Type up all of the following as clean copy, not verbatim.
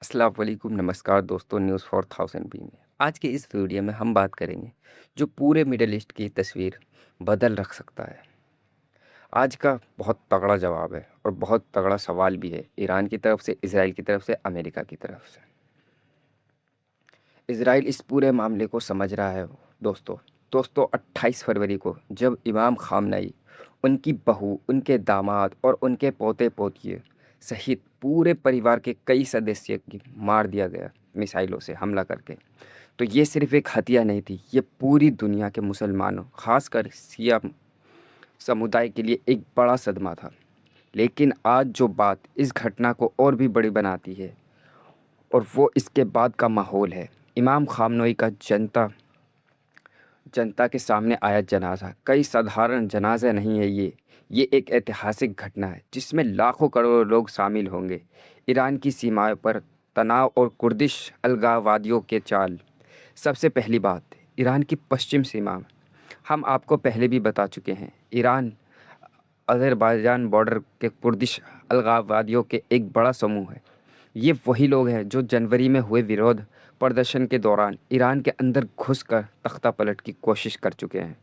अस्सलाम वालेकुम, नमस्कार दोस्तों, न्यूज़ 4000 बी में। आज के इस वीडियो में हम बात करेंगे जो पूरे मिडल ईस्ट की तस्वीर बदल रख सकता है। आज का बहुत तगड़ा जवाब है और बहुत तगड़ा सवाल भी है, ईरान की तरफ से, इज़राइल की तरफ से, अमेरिका की तरफ से। इज़राइल इस पूरे मामले को समझ रहा है दोस्तों। दोस्तों 28 फरवरी को जब इमाम ख़ामनेई, उनकी बहू, उनके दामाद और उनके पोते-पोतिए सहित पूरे परिवार के कई सदस्य की मार दिया गया मिसाइलों से हमला करके। तो ये सिर्फ़ एक हत्या नहीं थी, ये पूरी दुनिया के मुसलमानों, ख़ासकर शिया समुदाय के लिए एक बड़ा सदमा था। लेकिन आज जो बात इस घटना को और भी बड़ी बनाती है और वो इसके बाद का माहौल है। इमाम ख़ामनेई का जनता जनता के सामने आया जनाज़ा कई साधारण जनाज़ा नहीं है ये एक ऐतिहासिक घटना है जिसमें लाखों करोड़ों लोग शामिल होंगे। ईरान की सीमाओं पर तनाव और कुर्दिश अलगाववादियों के चाल। सबसे पहली बात, ईरान की पश्चिम सीमा। हम आपको पहले भी बता चुके हैं, ईरान अज़रबैजान बॉर्डर के कुर्दिश अलगाववादियों के एक बड़ा समूह है। ये वही लोग हैं जो जनवरी में हुए विरोध प्रदर्शन के दौरान ईरान के अंदर घुसकर तख्तापलट की कोशिश कर चुके हैं।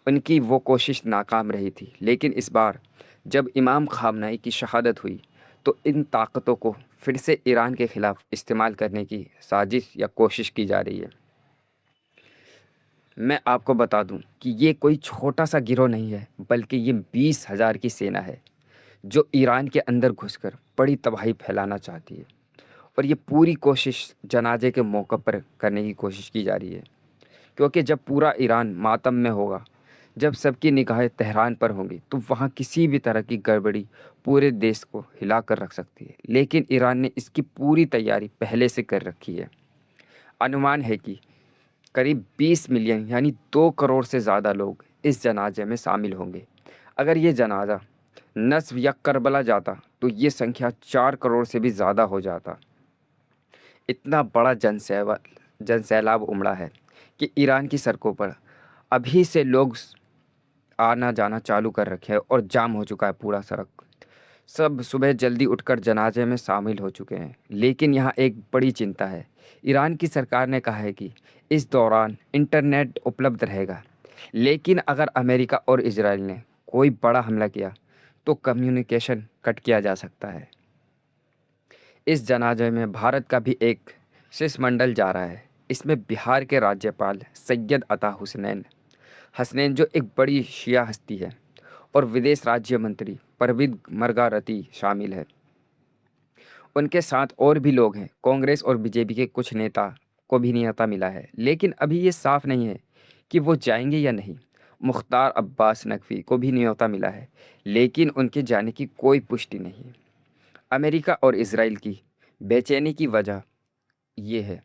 उनकी वो कोशिश नाकाम रही थी, लेकिन इस बार जब इमाम ख़ामनेई की शहादत हुई, तो इन ताकतों को फिर से ईरान के ख़िलाफ़ इस्तेमाल करने की साजिश या कोशिश की जा रही है। मैं आपको बता दूं कि ये कोई छोटा-सा गिरोह नहीं है, बल्कि ये 20,000 की सेना है, जो ईरान के अंदर घुसकर बड़ी तबाही फैलाना चाहती है। और ये पूरी कोशिश जनाजे के मौके पर करने की कोशिश की जा रही है, क्योंकि जब पूरा ईरान मातम में होगा, जब सबकी निगाहें तेहरान पर होंगी, तो वहाँ किसी भी तरह की गड़बड़ी पूरे देश को हिला कर रख सकती है। लेकिन ईरान ने इसकी पूरी तैयारी पहले से कर रखी है। अनुमान है कि करीब 20 मिलियन यानी 2 करोड़ से ज़्यादा लोग इस जनाजे में शामिल होंगे। अगर ये जनाजा नस्ब या करबला जाता, तो ये संख्या 4 करोड़ से भी ज़्यादा हो जाता। इतना बड़ा जनसैलाब उमड़ा है कि ईरान की सड़कों पर अभी से लोग आना जाना चालू कर रखे हैं और जाम हो चुका है पूरा सड़क। सब सुबह जल्दी उठकर जनाजे में शामिल हो चुके हैं। लेकिन यहाँ एक बड़ी चिंता है। ईरान की सरकार ने कहा है कि इस दौरान इंटरनेट उपलब्ध रहेगा, लेकिन अगर अमेरिका और इजराइल ने कोई बड़ा हमला किया, तो कम्युनिकेशन कट किया जा सकता है। इस जनाजे में भारत का भी एक शिष्टमंडल जा रहा है। इसमें बिहार के राज्यपाल सैयद अता हुसनैन हसनैन, जो एक बड़ी शिया हस्ती है, और विदेश राज्य मंत्री परविद मरगारती शामिल है। उनके साथ और भी लोग हैं। कांग्रेस और बीजेपी के कुछ नेता को भी न्योता मिला है, लेकिन अभी ये साफ नहीं है कि वो जाएंगे या नहीं। मुख्तार अब्बास नकवी को भी न्योता मिला है, लेकिन उनके जाने की कोई पुष्टि नहीं है। अमेरिका और इसराइल की बेचैनी की वजह ये है।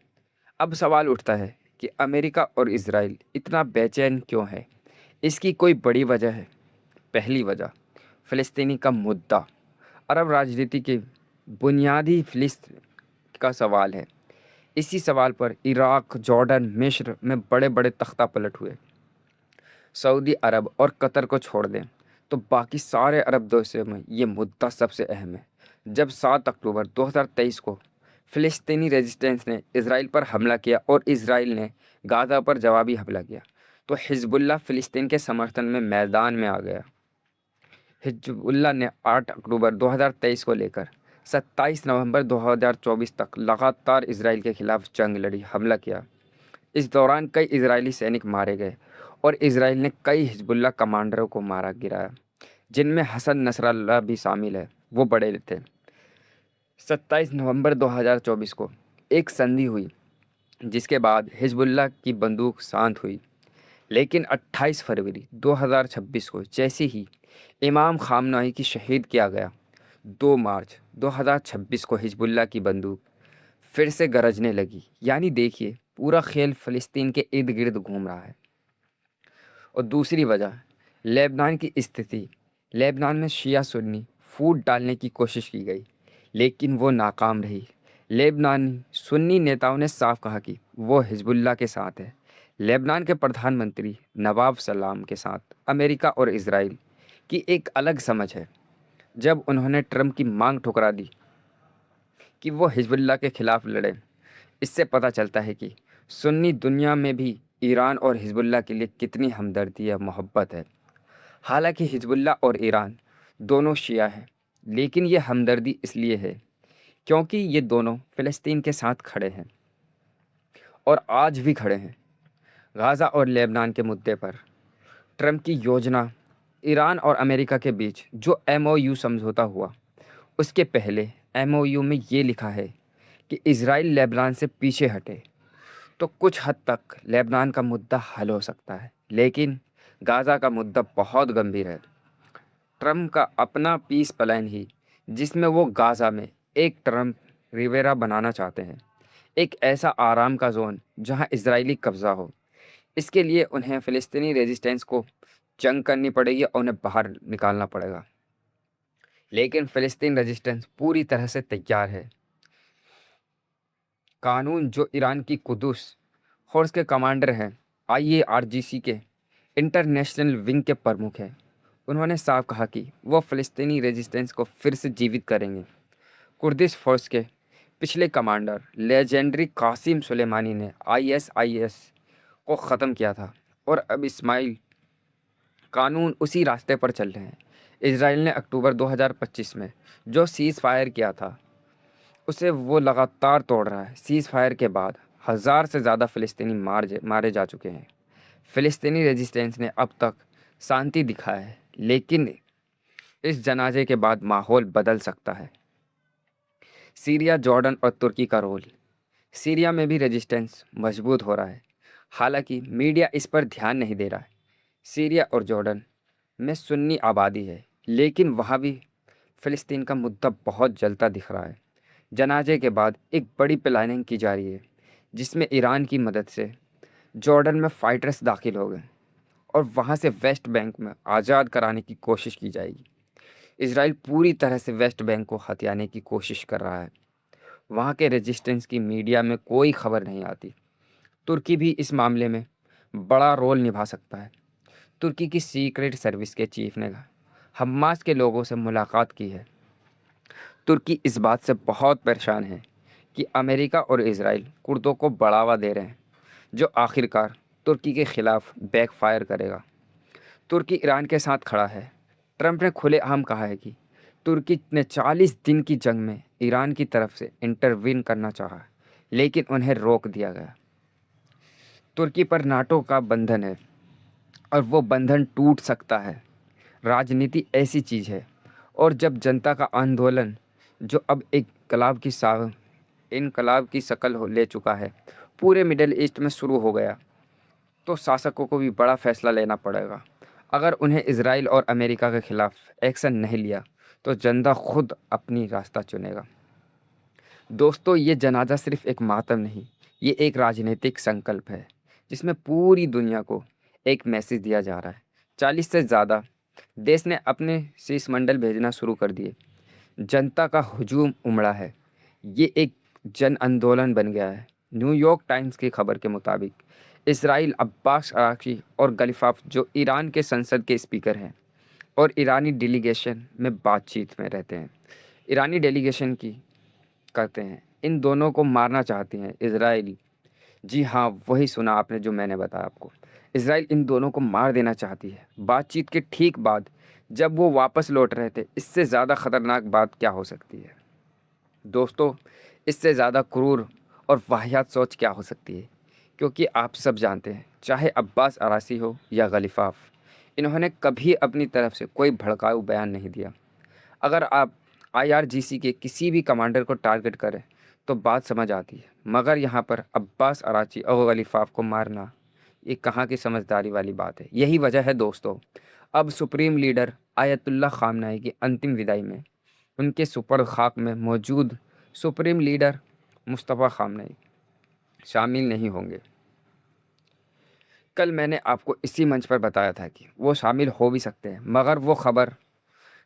अब सवाल उठता है कि अमेरिका और इसराइल इतना बेचैन क्यों है? इसकी कोई बड़ी वजह है। पहली वजह, फ़लस्तीनी का मुद्दा। अरब राजनीति के बुनियादी फ़िलिस्तीन का सवाल है। इसी सवाल पर इराक़, जॉर्डन, मिस्र में बड़े-बड़े तख्तापलट हुए। सऊदी अरब और कतर को छोड़ दें, तो बाकी सारे अरब देशों में ये मुद्दा सबसे अहम है। जब 7 अक्टूबर 2023 को फ़िलिस्तीनी रेजिस्टेंस ने इसराइल पर हमला किया और इसराइल ने गाज़ा पर जवाबी हमला किया, तो हिज़्बुल्लाह फ़िलिस्तीन के समर्थन में मैदान में आ गया। हिज़्बुल्लाह ने 8 अक्टूबर 2023 को लेकर 27 नवंबर 2024 तक लगातार इसराइल के खिलाफ जंग लड़ी, हमला किया। इस दौरान कई इजरायली सैनिक मारे गए और इसराइल ने कई हिज़्बुल्लाह कमांडरों को मारा गिराया, जिनमें हसन नसरल्लाह भी शामिल है। वो बड़े थे। 27 नवंबर 2024 को एक संधि हुई, जिसके बाद हिज़्बुल्लाह की बंदूक शांत हुई। लेकिन 28 फरवरी 2026 को जैसे ही इमाम ख़ामनेई की शहीद किया गया, 2 मार्च 2026 को हिज़्बुल्लाह की बंदूक फिर से गरजने लगी। यानी देखिए, पूरा खेल फ़लस्तीन के इर्द-गिर्द घूम रहा है। और दूसरी वजह, लेबनान की स्थिति। लेबनान में शिया सुन्नी फूट डालने की कोशिश की गई, लेकिन वो नाकाम रही। लेबनानी सुन्नी नेताओं ने साफ कहा कि वो हिज़्बुल्लाह के साथ है। लेबनान के प्रधानमंत्री नवाब सलाम के साथ अमेरिका और इसराइल की एक अलग समझ है। जब उन्होंने ट्रंप की मांग ठुकरा दी कि वो हिजबुल्लाह के खिलाफ लड़े। इससे पता चलता है कि सुन्नी दुनिया में भी ईरान और हिजबुल्लाह के लिए कितनी हमदर्दी या मोहब्बत है। हालांकि हिजबुल्लाह और ईरान दोनों शिया हैं, लेकिन ये हमदर्दी इसलिए है क्योंकि ये दोनों फ़िलिस्तीन के साथ खड़े हैं और आज भी खड़े हैं। गाज़ा और लेबनान के मुद्दे पर ट्रंप की योजना, ईरान और अमेरिका के बीच जो एमओयू समझौता हुआ, उसके पहले एमओयू में ये लिखा है कि इजराइल लेबनान से पीछे हटे तो कुछ हद तक लेबनान का मुद्दा हल हो सकता है, लेकिन गाज़ा का मुद्दा बहुत गंभीर है। ट्रंप का अपना पीस प्लान ही, जिसमें वो गाज़ा में एक ट्रंप रिवेरा बनाना चाहते हैं, एक ऐसा आराम का जोन जहां इजरायली कब्ज़ा हो। इसके लिए उन्हें फ़िलिस्तीनी रेजिस्टेंस को जंग करनी पड़ेगी और उन्हें बाहर निकालना पड़ेगा। लेकिन फ़िलिस्तीन रेजिस्टेंस पूरी तरह से तैयार है। कानून, जो ईरान की कुदस फोर्स के कमांडर हैं, आईएआरजीसी के इंटरनेशनल विंग के प्रमुख हैं, उन्होंने साफ कहा कि वो फ़िलिस्तीनी रेजिस्टेंस को फिर से जीवित करेंगे। कुर्दिश फोर्स के पिछले कमांडर लेजेंडरी कासिम सुलेमानी ने आईएसआईएस को ख़त्म किया था और अब इस्माइल कानून उसी रास्ते पर चल रहे हैं। इसराइल ने अक्टूबर 2025 में जो सीज़ फायर किया था, उसे वो लगातार तोड़ रहा है। सीज़ फायर के बाद 1000 से ज़्यादा फ़िलिस्तीनी मारे जा चुके हैं। फ़िलिस्तीनी रेजिस्टेंस ने अब तक शांति दिखाया है, लेकिन इस जनाजे के बाद माहौल बदल सकता है। सीरिया, जॉर्डन और तुर्की का रोल। सीरिया में भी रेजिस्टेंस मजबूत हो रहा है, हालांकि मीडिया इस पर ध्यान नहीं दे रहा है। सीरिया और जॉर्डन में सुन्नी आबादी है, लेकिन वहाँ भी फ़िलिस्तीन का मुद्दा बहुत जलता दिख रहा है। जनाजे के बाद एक बड़ी प्लानिंग की जा रही है, जिसमें ईरान की मदद से जॉर्डन में फाइटर्स दाखिल हो गए और वहाँ से वेस्ट बैंक में आज़ाद कराने की कोशिश की जाएगी। इसराइल पूरी तरह से वेस्ट बैंक को हथियाने की कोशिश कर रहा है। वहाँ के रेजिस्टेंस की मीडिया में कोई खबर नहीं आती। तुर्की भी इस मामले में बड़ा रोल निभा सकता है। तुर्की की सीक्रेट सर्विस के चीफ ने हमास के लोगों से मुलाकात की है। तुर्की इस बात से बहुत परेशान है कि अमेरिका और इजराइल कुर्दों को बढ़ावा दे रहे हैं, जो आखिरकार तुर्की के खिलाफ बैकफायर करेगा। तुर्की ईरान के साथ खड़ा है। ट्रंप ने खुलेआम कहा है कि तुर्की ने 40 दिन की जंग में ईरान की तरफ से इंटरवीन करना चाहा, लेकिन उन्हें रोक दिया गया। तुर्की पर नाटो का बंधन है और वो बंधन टूट सकता है। राजनीति ऐसी चीज़ है, और जब जनता का आंदोलन, जो अब एक इनकलाब की शक्ल ले चुका है, पूरे मिडिल ईस्ट में शुरू हो गया, तो शासकों को भी बड़ा फैसला लेना पड़ेगा। अगर उन्हें इजराइल और अमेरिका के खिलाफ एक्शन नहीं लिया तो जनता खुद अपनी रास्ता चुनेगा। दोस्तों, ये जनाजा सिर्फ एक मातम नहीं, ये एक राजनीतिक संकल्प है, जिसमें पूरी दुनिया को एक मैसेज दिया जा रहा है। 40 से ज़्यादा देश ने अपने शीर्षमंडल भेजना शुरू कर दिए। जनता का हुजूम उमड़ा है। ये एक जन आंदोलन बन गया है। न्यूयॉर्क टाइम्स की खबर के मुताबिक इसराइल अब्बास अराक़ची और गलिफ़ाफ, जो ईरान के संसद के स्पीकर हैं और ईरानी डेलीगेशन में बातचीत में रहते हैं, ईरानी डेलीगेशन की करते हैं, इन दोनों को मारना चाहती हैं इसराइल। जी हाँ, वही सुना आपने जो मैंने बताया आपको। इसराइल इन दोनों को मार देना चाहती है। बातचीत के ठीक बाद जब वो वापस लौट रहे थे, इससे ज़्यादा ख़तरनाक बात क्या हो सकती है दोस्तों? इससे ज़्यादा क्रूर और वाहियात सोच क्या हो सकती है? क्योंकि आप सब जानते हैं, चाहे अब्बास अराक़ची हो या गलिफ़ाफ, इन्होंने कभी अपनी तरफ से कोई भड़काऊ बयान नहीं दिया। अगर आप आईआरजीसी के किसी भी कमांडर को टारगेट करें तो बात समझ आती है, मगर यहाँ पर अब्बास अराक़ची और गलिफ़ाफ को मारना, ये कहाँ की समझदारी वाली बात है। यही वजह है दोस्तों, अब सुप्रीम लीडर आयतुल्लाह ख़ामनेई की अंतिम विदाई में उनके सुपर खाक में मौजूद सुप्रीम लीडर मुस्तफ़ा ख़ामनेई शामिल नहीं होंगे। कल मैंने आपको इसी मंच पर बताया था कि वो शामिल हो भी सकते हैं, मगर वो खबर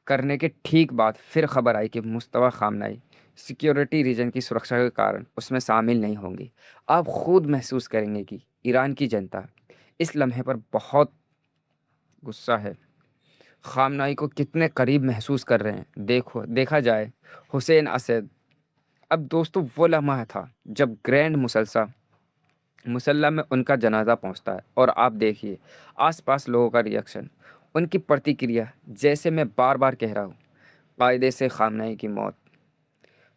करने के ठीक बाद फिर खबर आई कि मुस्तफ़ा ख़ामनेई सिक्योरिटी रीजन की सुरक्षा के कारण उसमें शामिल नहीं होंगे। आप खुद महसूस करेंगे कि ईरान की जनता इस लम्हे पर बहुत गुस्सा है। ख़ामनेई को कितने करीब महसूस कर रहे हैं। देखा जाए, हुसैन असद अब दोस्तों वो लम्हा था जब ग्रैंड मुसल्ला में उनका जनाज़ा पहुंचता है और आप देखिए आसपास लोगों का रिएक्शन, उनकी प्रतिक्रिया। जैसे मैं बार बार कह रहा हूँ, कायदे से खामनेई की मौत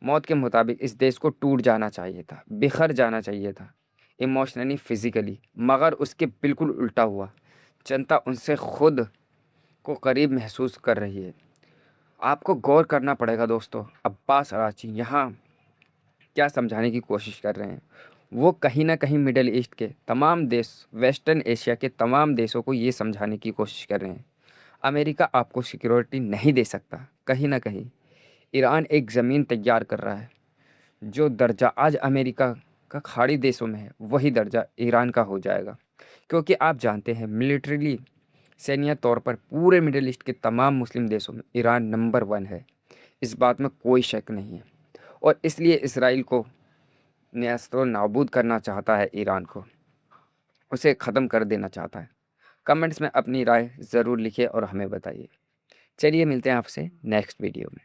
मौत के मुताबिक इस देश को टूट जाना चाहिए था, बिखर जाना चाहिए था, इमोशनली फिजिकली, मगर उसके बिल्कुल उल्टा हुआ। जनता उनसे खुद को करीब महसूस कर रही है। आपको गौर करना पड़ेगा दोस्तों, अब्बास अराची यहाँ क्या समझाने की कोशिश कर रहे हैं। वो कहीं ना कहीं मिडल ईस्ट के तमाम देश, वेस्टर्न एशिया के तमाम देशों को ये समझाने की कोशिश कर रहे हैं, अमेरिका आपको सिक्योरिटी नहीं दे सकता। कहीं ना कहीं ईरान एक ज़मीन तैयार कर रहा है, जो दर्जा आज अमेरिका का खाड़ी देशों में है वही दर्जा ईरान का हो जाएगा। क्योंकि आप जानते हैं मिलिट्रीली, सैन्य तौर पर पूरे मिडिल ईस्ट के तमाम मुस्लिम देशों में ईरान नंबर 1 है। इस बात में कोई शक नहीं है। और इसलिए इसराइल को नेस्तरो नाबूद करना चाहता है, ईरान को उसे ख़त्म कर देना चाहता है। कमेंट्स में अपनी राय ज़रूर लिखिए और हमें बताइए। चलिए मिलते हैं आपसे नेक्स्ट वीडियो में।